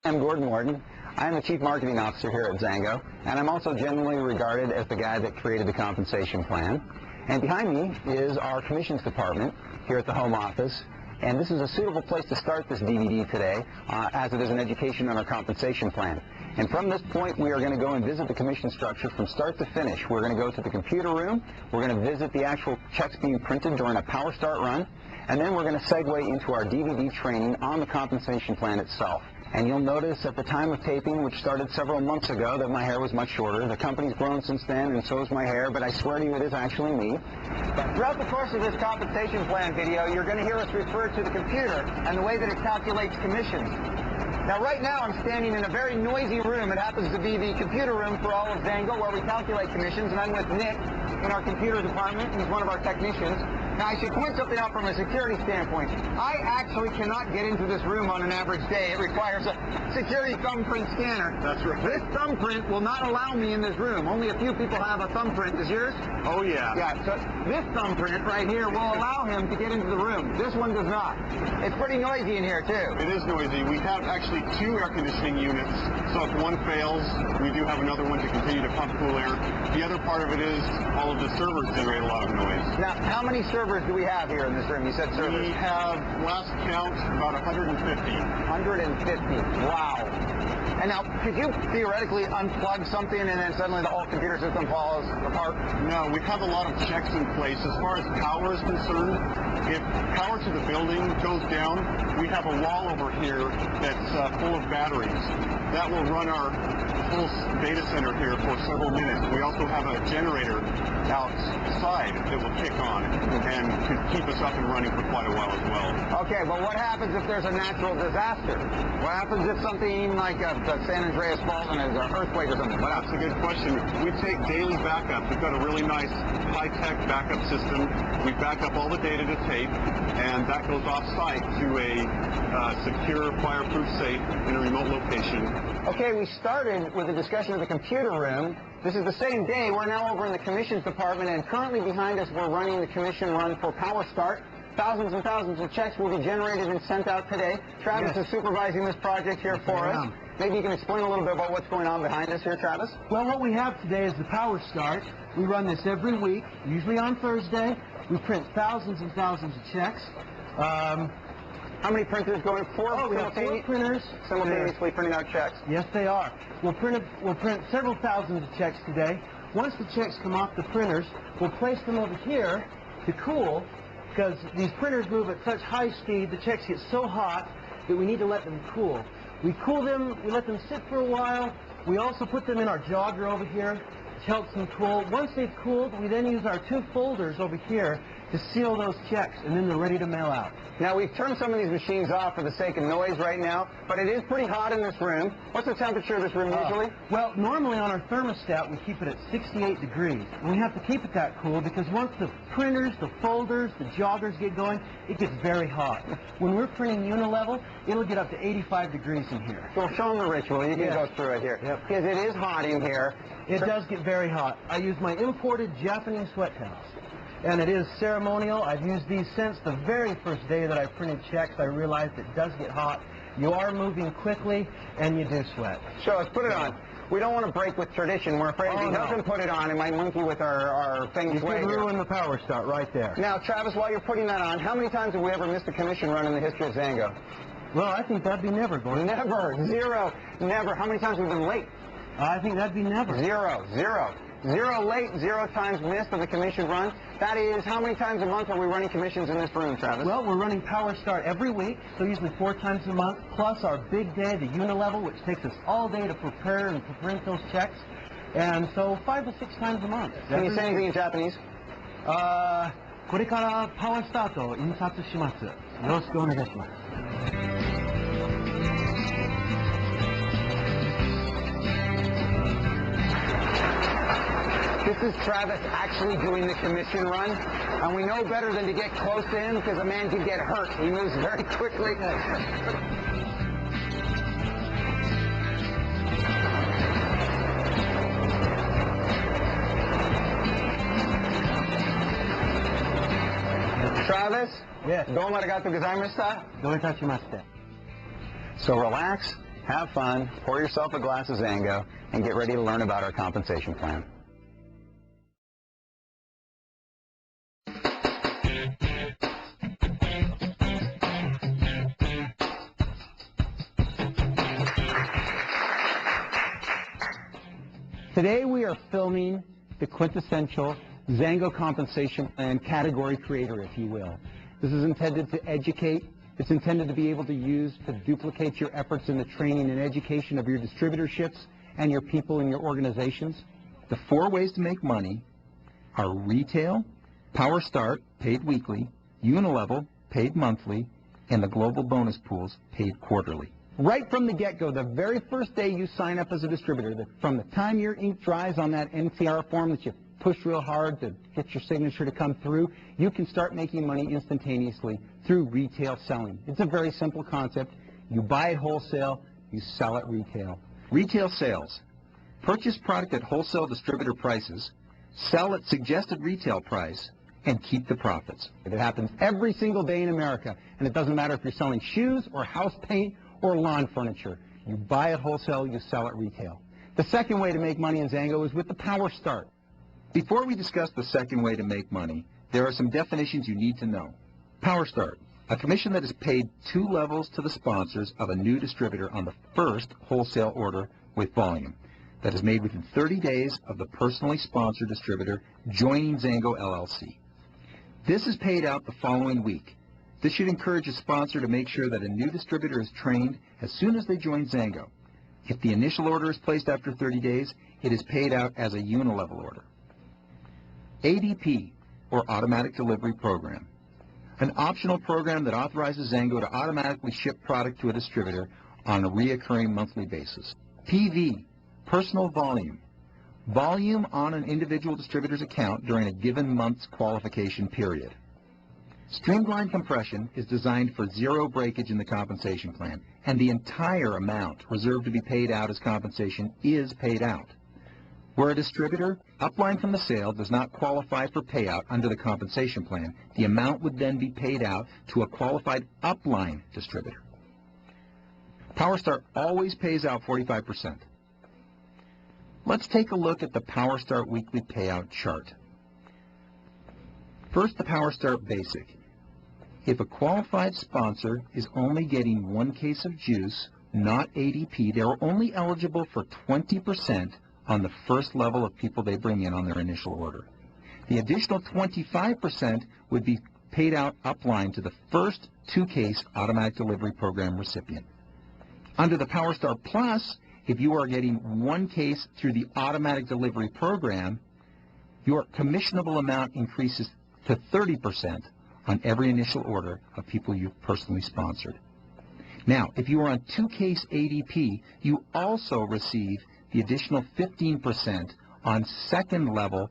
I'm Gordon Morton. I'm the Chief Marketing Officer here at Xango, and I'm also generally regarded as the guy that created the compensation plan. And behind me is our commissions department here at the home office, and this is a suitable place to start this DVD today, as it is an education on our compensation plan. And from this point, we are going to go and visit the commission structure from start to finish. We're going to go to the computer room, we're going to visit the actual checks being printed during a power start run, and then we're going to segue into our DVD training on the compensation plan itself. And you'll notice at the time of taping, which started several months ago, that my hair was much shorter. The company's grown since then, and so has my hair, but I swear to you, it is actually me. But throughout the course of this compensation plan video, you're going to hear us refer to the computer and the way that it calculates commissions. Now, right now, I'm standing in a very noisy room. It happens to be the computer room for all of Xango, where we calculate commissions, and I'm with Nick in our computer department. He's one of our technicians. Now, I should point something out from a security standpoint. I actually cannot get into this room on an average day. It requires a security thumbprint scanner. That's right. This thumbprint will not allow me in this room. Only a few people have a thumbprint. Is yours? Oh, yeah. Yeah, so this thumbprint right here will allow him to get into the room. This one does not. It's pretty noisy in here, too. It is noisy. We have actually 2 air conditioning units, so if one fails, we do have another one to continue to pump cool air. The other part of it is all of the servers generate a lot of noise. Now, how many servers do we have here in this room? You said servers. We have, last count, about 150. 150. Wow. And now, could you theoretically unplug something and then suddenly the whole computer system falls apart? No, we have a lot of checks in place. As far as power is concerned, if power to the building goes down, we have a wall over here that's full of batteries. That will run our whole data center here for several minutes. We also have a generator outside that will kick on and could keep us up and running for quite a while as well. Okay, but what happens if there's a natural disaster? What happens if something like the San Andreas fault and there's an earthquake or something? Well, that's a good question. We take daily backups. We've got a really nice high-tech backup system. We back up all the data to tape, and that goes off-site to a secure, fireproof safe in a remote location. Okay, we started with a discussion of the computer room. This is the same day. We're now over in the commissions department, and currently behind us we're running the commission run for Power Start. Thousands and thousands of checks will be generated and sent out today. Travis is supervising this project here for us. Maybe you can explain a little bit about what's going on behind us here, Travis? Well, what we have today is the Power Start. We run this every week, usually on Thursday. We print thousands and thousands of checks. How many printers going? We have 4 printers. Simultaneously printing out checks? Yes, they are. We'll print several thousands of checks today. Once the checks come off the printers, we'll place them over here to cool, because these printers move at such high speed, the checks get so hot that we need to let them cool. We cool them, we let them sit for a while. We also put them in our jogger over here, which helps them cool. Once they've cooled, we then use our 2 folders over here to seal those checks, and then they're ready to mail out. Now, we've turned some of these machines off for the sake of noise right now, but it is pretty hot in this room. What's the temperature of this room usually? Well, normally on our thermostat, we keep it at 68 degrees. And we have to keep it that cool because once the printers, the folders, the joggers get going, it gets very hot. When we're printing unilevel, it'll get up to 85 degrees in here. So show them the ritual. You can go through it here. Yep. Because it is hot in here. It does get very hot. I use my imported Japanese sweat towels. And it is ceremonial. I've used these since the very first day that I printed checks. I realized it does get hot. You are moving quickly, and you do sweat. Show us. Put it on. We don't want to break with tradition. We're afraid if he doesn't put it on, it might monkey with our things. You could ruin the Power Start right there. Now, Travis, while you're putting that on, how many times have we ever missed a commission run in the history of Xango? Well, I think that'd be never, Gordon. Never. 0. Never. How many times have we been late? I think that'd be never. 0. 0. 0 late, 0 times missed on the commission run. That is, how many times a month are we running commissions in this room, Travis? Well, we're running Power Start every week, so usually 4 times a month, plus our big day, the unilevel, which takes us all day to prepare and print those checks. And so 5 to 6 times a month. Can you say anything in Japanese? これからパワースタートを印刷します。よろしくお願いします。This is Travis actually doing the commission run, and we know better than to get close to him because a man could get hurt. He moves very quickly. Travis? Yes. どうもありがとうございました。どういたしまして。So relax, have fun, pour yourself a glass of xango, and get ready to learn about our compensation plan. Today we are filming the quintessential xango compensation plan category creator, if you will. This is intended to educate. It's intended to be able to use to duplicate your efforts in the training and education of your distributorships and your people in your organizations. The 4 ways to make money are retail, Power Start, paid weekly, unilevel, paid monthly, and the global bonus pools, paid quarterly. Right from the get-go, the very first day you sign up as a distributor, from the time your ink dries on that NCR form that you push real hard to get your signature to come through, you can start making money instantaneously through retail selling. It's a very simple concept. You buy it wholesale, you sell it retail. Retail sales. Purchase product at wholesale distributor prices, sell at suggested retail price, and keep the profits. It happens every single day in America, and it doesn't matter if you're selling shoes or house paint or lawn furniture. You buy it wholesale, you sell it retail. The second way to make money in xango is with the Power Start. Before we discuss the second way to make money, there are some definitions you need to know. Power Start, a commission that is paid 2 levels to the sponsors of a new distributor on the first wholesale order with volume that is made within 30 days of the personally sponsored distributor joining Xango LLC. This is paid out the following week. This should encourage a sponsor to make sure that a new distributor is trained as soon as they join Xango. If the initial order is placed after 30 days, it is paid out as a unilevel order. ADP, or Automatic Delivery Program, an optional program that authorizes Xango to automatically ship product to a distributor on a reoccurring monthly basis. PV, Personal Volume, volume on an individual distributor's account during a given month's qualification period. Streamlined compression is designed for 0 breakage in the compensation plan, and the entire amount reserved to be paid out as compensation is paid out. Where a distributor, upline from the sale, does not qualify for payout under the compensation plan, the amount would then be paid out to a qualified upline distributor. Power Start always pays out 45%. Let's take a look at the Power Start weekly payout chart. First, the Power Start Basic. If a qualified sponsor is only getting 1 case of juice, not ADP, they're only eligible for 20% on the first level of people they bring in on their initial order. The additional 25% would be paid out upline to the first 2-case automatic delivery program recipient. Under the Power Start Plus, if you are getting 1 case through the automatic delivery program, your commissionable amount increases to 30% on every initial order of people you've personally sponsored. Now, if you are on 2-case ADP, you also receive the additional 15% on second level